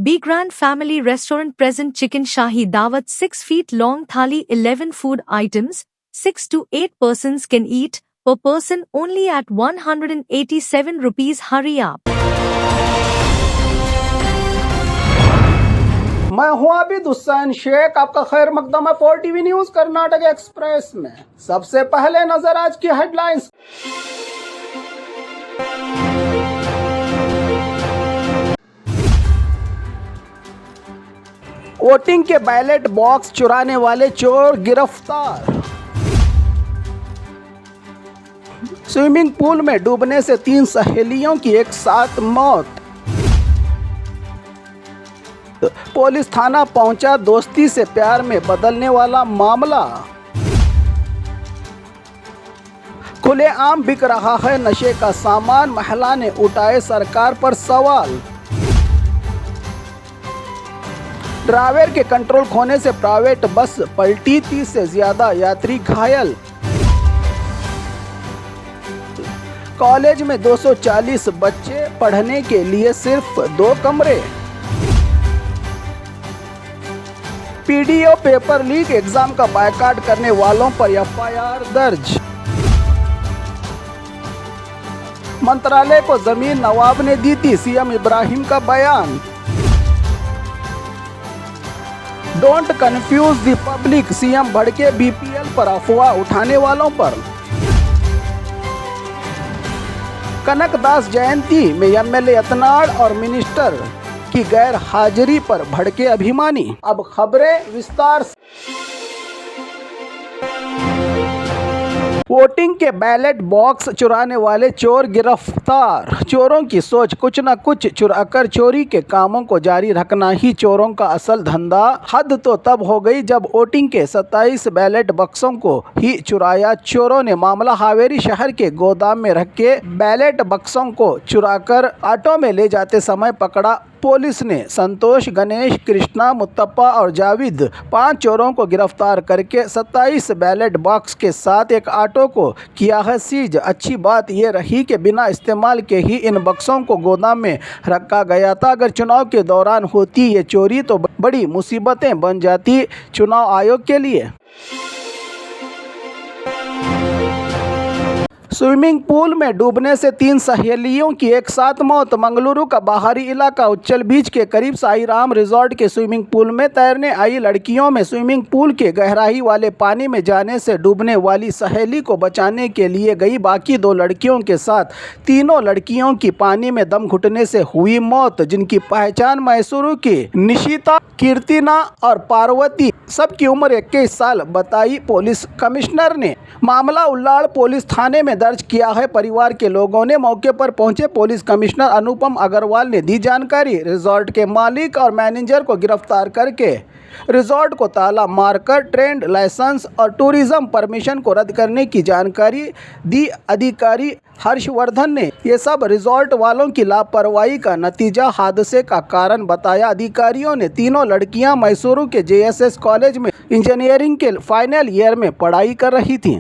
Be Grand Family Restaurant present chicken shahi dawat 6 feet long thali 11 food items, 6 to 8 persons can eat, per person only at 187 rupees. Hurry up. मैं हूं आबिद हुसैन शेख, आपका खैर मकदम है 4TV news Karnataka express में। सबसे पहले नजर आज की हेडलाइंस। वोटिंग के बैलेट बॉक्स चुराने वाले चोर गिरफ्तार। स्विमिंग पूल में डूबने से 3 सहेलियों की एक साथ मौत। पुलिस थाना पहुंचा, दोस्ती से प्यार में बदलने वाला मामला। खुलेआम बिक रहा है नशे का सामान, महिला ने उठाए सरकार पर सवाल। ड्राइवर के कंट्रोल खोने से प्राइवेट बस पलटी, 30 से ज्यादा यात्री घायल। कॉलेज में 240 बच्चे, पढ़ने के लिए सिर्फ 2 कमरे। पीडीओ पेपर लीक एग्जाम का बायकॉट करने वालों पर एफआईआर दर्ज। मंत्रालय को जमीन नवाब ने दी थी, सीएम इब्राहिम का बयान। Don't confuse the public, CM भड़के बीपीएल पर अफवाह उठाने वालों पर। कनकदास जयंती में एमएलए यत्नाड़ और मिनिस्टर की गैर हाजिरी पर भड़के अभिमानी। अब खबरें विस्तार से। वोटिंग के बैलेट बॉक्स चुराने वाले चोर गिरफ्तार। चोरों की सोच कुछ न कुछ चुराकर चोरी के कामों को जारी रखना ही चोरों का असल धंधा। हद तो तब हो गई जब वोटिंग के 27 बैलेट बक्सों को ही चुराया। चोरों ने मामला हावेरी शहर के गोदाम में रखे बैलेट बक्सों को चुराकर ऑटो में ले जाते समय पकड़ा। पुलिस ने संतोष, गणेश, कृष्णा, मुत्तप्पा और जावेद 5 चोरों को गिरफ्तार करके 27 बैलेट बॉक्स के साथ एक ऑटो को किया है सीज। अच्छी बात यह रही कि बिना इस्तेमाल के ही इन बक्सों को गोदाम में रखा गया था। अगर चुनाव के दौरान होती ये चोरी तो बड़ी मुसीबतें बन जाती चुनाव आयोग के लिए। स्विमिंग पूल में डूबने से 3 सहेलियों की एक साथ मौत। मंगलुरु का बाहरी इलाका उच्चल बीच के करीब साईराम रिजॉर्ट के स्विमिंग पूल में तैरने आई लड़कियों में स्विमिंग पूल के गहराई वाले पानी में जाने से डूबने वाली सहेली को बचाने के लिए गई बाकी 2 लड़कियों के साथ तीनों लड़कियों की पानी में दम घुटने से हुई मौत, जिनकी पहचान मैसूरू की निशिता, कीर्तिना और पार्वती, सबकी उम्र 21 साल बताई पुलिस कमिश्नर ने। मामला उल्लाड़ पुलिस थाने में दर्ज किया है। परिवार के लोगों ने मौके पर पहुंचे पुलिस कमिश्नर अनुपम अग्रवाल ने दी जानकारी। रिजॉर्ट के मालिक और मैनेजर को गिरफ्तार करके रिजॉर्ट को ताला मारकर ट्रेड लाइसेंस और टूरिज्म परमिशन को रद्द करने की जानकारी दी। अधिकारी हर्षवर्धन ने यह सब रिजॉर्ट वालों की लापरवाही का नतीजा, हादसे का कारण बताया। अधिकारियों ने तीनों लड़कियां मैसूरू के जेएसएस कॉलेज में इंजीनियरिंग के फाइनल ईयर में पढ़ाई कर रही थीं।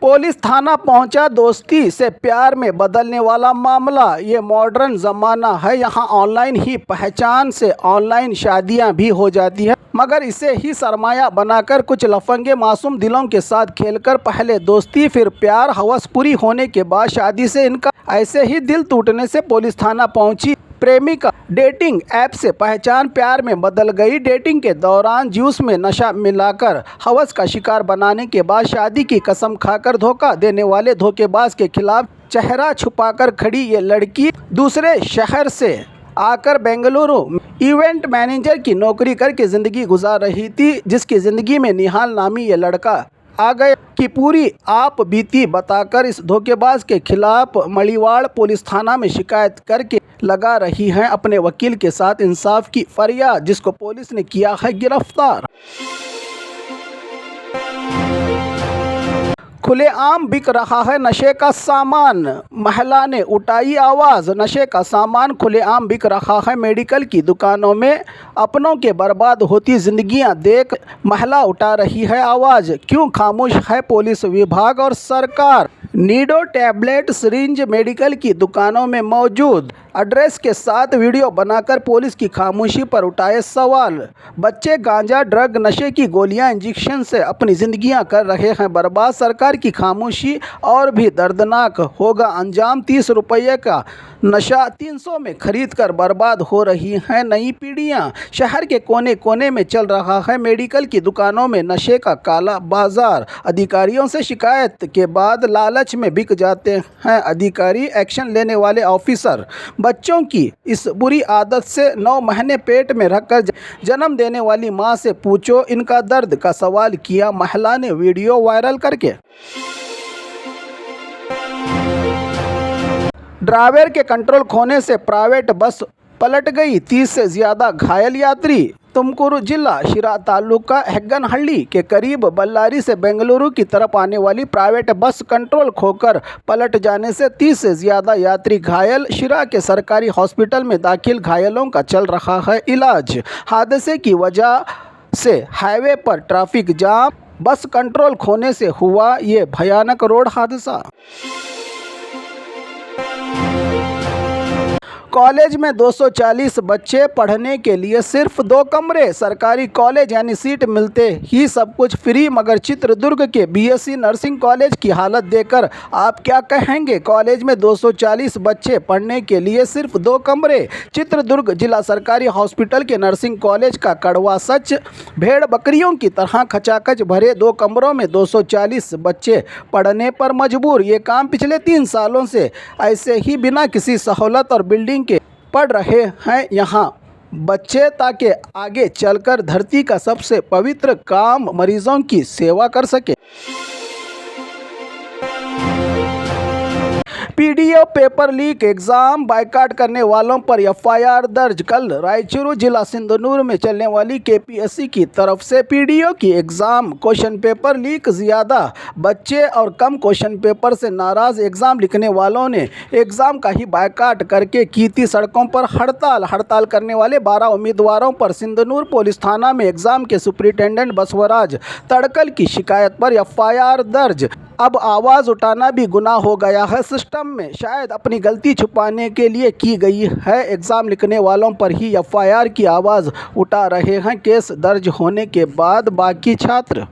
पुलिस थाना पहुंचा, दोस्ती से प्यार में बदलने वाला मामला। ये मॉडर्न ज़माना है, यहाँ ऑनलाइन ही पहचान से ऑनलाइन शादियां भी हो जाती है, मगर इसे ही सरमाया बनाकर कुछ लफंगे मासूम दिलों के साथ खेलकर पहले दोस्ती फिर प्यार, हवस पूरी होने के बाद शादी से इनका ऐसे ही दिल टूटने से पुलिस थाना पहुंची प्रेमिका डेटिंग ऐप से पहचान प्यार में बदल गई। डेटिंग के दौरान जूस में नशा मिलाकर हवस का शिकार बनाने के बाद शादी की कसम खाकर धोखा देने वाले धोखेबाज के खिलाफ चेहरा छुपाकर खड़ी ये लड़की दूसरे शहर से आकर बेंगलुरु इवेंट मैनेजर की नौकरी करके ज़िंदगी गुजार रही थी, जिसकी ज़िंदगी में निहाल नामी ये लड़का आ गए कि पूरी आप बीती बताकर इस धोखेबाज के खिलाफ मड़ीवाड़ पुलिस थाना में शिकायत करके लगा रही हैं अपने वकील के साथ इंसाफ की फरियाद, जिसको पुलिस ने किया है गिरफ्तार। खुलेआम बिक रहा है नशे का सामान, महिला ने उठाई आवाज़। नशे का सामान खुलेआम बिक रहा है। मेडिकल की दुकानों में अपनों के बर्बाद होती जिंदगियां देख महिला उठा रही है आवाज़। क्यों खामोश है पुलिस विभाग और सरकार? नीडो टैबलेट सिरिंज मेडिकल की दुकानों में मौजूद एड्रेस के साथ वीडियो बनाकर पुलिस की खामोशी पर उठाए सवाल। बच्चे गांजा, ड्रग, नशे की गोलियां, इंजेक्शन से अपनी जिंदगियां कर रहे हैं बर्बाद। सरकार की खामोशी और भी दर्दनाक होगा अंजाम। 30 रुपये का नशा 300 में खरीद कर बर्बाद हो रही हैं नई पीढ़ियां। शहर के कोने कोने में चल रहा है मेडिकल की दुकानों में नशे का काला बाजार। अधिकारियों से शिकायत के बाद लालच में बिक जाते हैं अधिकारी, एक्शन लेने वाले ऑफिसर। बच्चों की इस बुरी आदत से 9 महीने पेट में रखकर जन्म देने वाली मां से पूछो इनका दर्द का सवाल किया महिला ने वीडियो वायरल करके। ड्राइवर के कंट्रोल खोने से प्राइवेट बस पलट गई, 30 से ज़्यादा घायल यात्री। तुमकुरू जिला शिरा तालुका हेग्गनहल्ली के करीब बल्लारी से बेंगलुरु की तरफ आने वाली प्राइवेट बस कंट्रोल खोकर पलट जाने से 30 से ज़्यादा यात्री घायल। शिरा के सरकारी हॉस्पिटल में दाखिल घायलों का चल रहा है इलाज। हादसे की वजह से हाईवे पर ट्रैफिक जाम, बस कंट्रोल खोने से हुआ ये भयानक रोड हादसा। कॉलेज में 240 बच्चे, पढ़ने के लिए सिर्फ 2 कमरे। सरकारी कॉलेज यानी सीट मिलते ही सब कुछ फ्री, मगर चित्रदुर्ग के बीएससी नर्सिंग कॉलेज की हालत देखकर आप क्या कहेंगे। कॉलेज में 240 बच्चे, पढ़ने के लिए सिर्फ 2 कमरे। चित्रदुर्ग जिला सरकारी हॉस्पिटल के नर्सिंग कॉलेज का कड़वा सच। भेड़ बकरियों की तरह खचाखच भरे 2 कमरों में 240 बच्चे पढ़ने पर मजबूर। ये काम पिछले 3 सालों से ऐसे ही बिना किसी सहूलत और बिल्डिंग के पढ़ रहे हैं यहाँ बच्चे, ताकि आगे चलकर धरती का सबसे पवित्र काम मरीजों की सेवा कर सके। PDO paper leak, exam boycott करने वालों पर एफआईआर दर्ज। कल रायचूरू जिला सिंधनूर में चलने वाली केपीएससी की तरफ से पीडीओ की एग्जाम क्वेश्चन पेपर लीक। ज़्यादा बच्चे और कम क्वेश्चन पेपर से नाराज एग्जाम लिखने वालों ने एग्जाम का ही बायकॉट करके की थी सड़कों पर हड़ताल। हड़ताल करने वाले 12 उम्मीदवारों पर सिंधनूर पुलिस थाना में एग्जाम के सुपरिटेंडेंट बसवराज तड़कल की शिकायत पर एफआईआर दर्ज। अब आवाज़ उठाना भी गुनाह हो गया है सिस्टम में, शायद अपनी गलती छुपाने के लिए की गई है। एग्ज़ाम लिखने वालों पर ही एफआईआर की आवाज़ उठा रहे हैं केस दर्ज होने के बाद बाकी छात्र।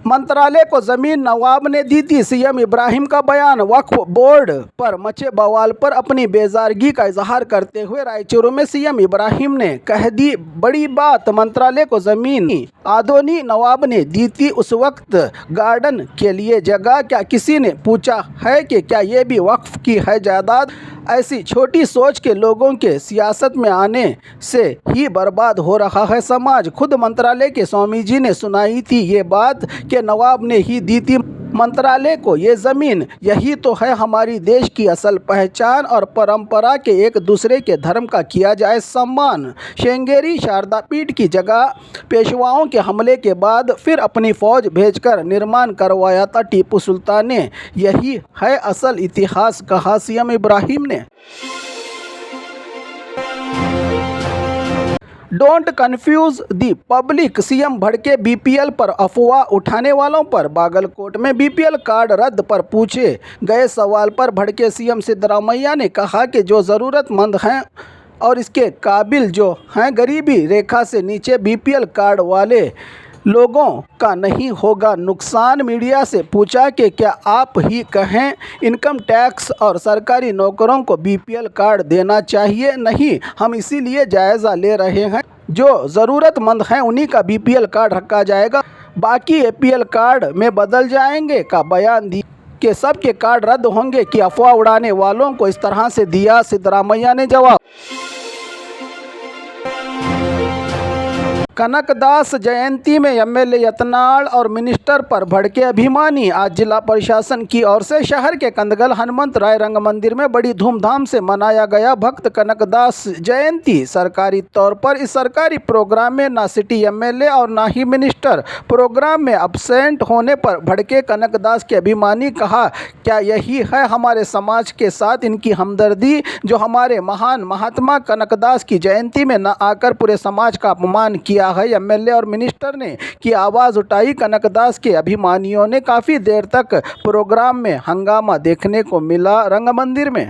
मंत्रालय को जमीन नवाब ने दी थी, सीएम इब्राहिम का बयान। वक्फ बोर्ड पर मचे बवाल पर अपनी बेजारगी का इजहार करते हुए रायचूरू में सीएम इब्राहिम ने कह दी बड़ी बात। मंत्रालय को जमीन आदोनी नवाब ने दी थी, उस वक्त गार्डन के लिए जगह। क्या किसी ने पूछा है कि क्या ये भी वक्फ की है जायदाद? ऐसी छोटी सोच के लोगों के सियासत में आने से ही बर्बाद हो रहा है समाज। खुद मंत्रालय के स्वामी जी ने सुनाई थी ये बात कि नवाब ने ही दी थी मंत्रालय को ये ज़मीन। यही तो है हमारी देश की असल पहचान और परंपरा के एक दूसरे के धर्म का किया जाए सम्मान। श्रृंगेरी शारदा पीठ की जगह पेशवाओं के हमले के बाद फिर अपनी फ़ौज भेजकर निर्माण करवाया था टीपू सुल्तान ने। यही है असल इतिहास, कहा सीएम इब्राहिम ने। Don't confuse the public, CM भड़के बीपीएल पर अफवाह उठाने वालों पर। बागलकोट में बीपीएल कार्ड रद्द पर पूछे गए सवाल पर भड़के सीएम सिद्धरामैया ने कहा कि जो ज़रूरतमंद हैं और इसके काबिल जो हैं, गरीबी रेखा से नीचे बीपीएल कार्ड वाले लोगों का नहीं होगा नुकसान। मीडिया से पूछा कि क्या आप ही कहें इनकम टैक्स और सरकारी नौकरों को बीपीएल कार्ड देना चाहिए? नहीं, हम इसीलिए जायज़ा ले रहे हैं, जो ज़रूरतमंद हैं उन्हीं का बीपीएल कार्ड रखा जाएगा, बाकी एपीएल कार्ड में बदल जाएंगे का बयान दिया कि सबके कार्ड रद्द होंगे कि अफवाह उड़ाने वालों को इस तरह से दिया सिद्धरामैया ने जवाब। कनकदास जयंती में एमएलए यत्नाल और मिनिस्टर पर भड़के अभिमानी। आज जिला प्रशासन की ओर से शहर के कंदगल हनुमंत राय रंग मंदिर में बड़ी धूमधाम से मनाया गया भक्त कनकदास जयंती। सरकारी तौर पर इस सरकारी प्रोग्राम में ना सिटी एमएलए और ना ही मिनिस्टर प्रोग्राम में अब्सेंट होने पर भड़के कनकदास के अभिमानी। कहा, क्या यही है हमारे समाज के साथ इनकी हमदर्दी, जो हमारे महान महात्मा कनकदास की जयंती में न आकर पूरे समाज का अपमान किया किया है। एमएलए और मिनिस्टर ने की आवाज उठाई। कनकदास के अभिमानियों ने काफी देर तक प्रोग्राम में हंगामा देखने को मिला। रंगमंदिर में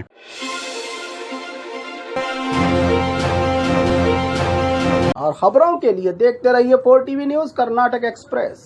और खबरों के लिए देखते रहिए 4 टीवी न्यूज़ कर्नाटक एक्सप्रेस।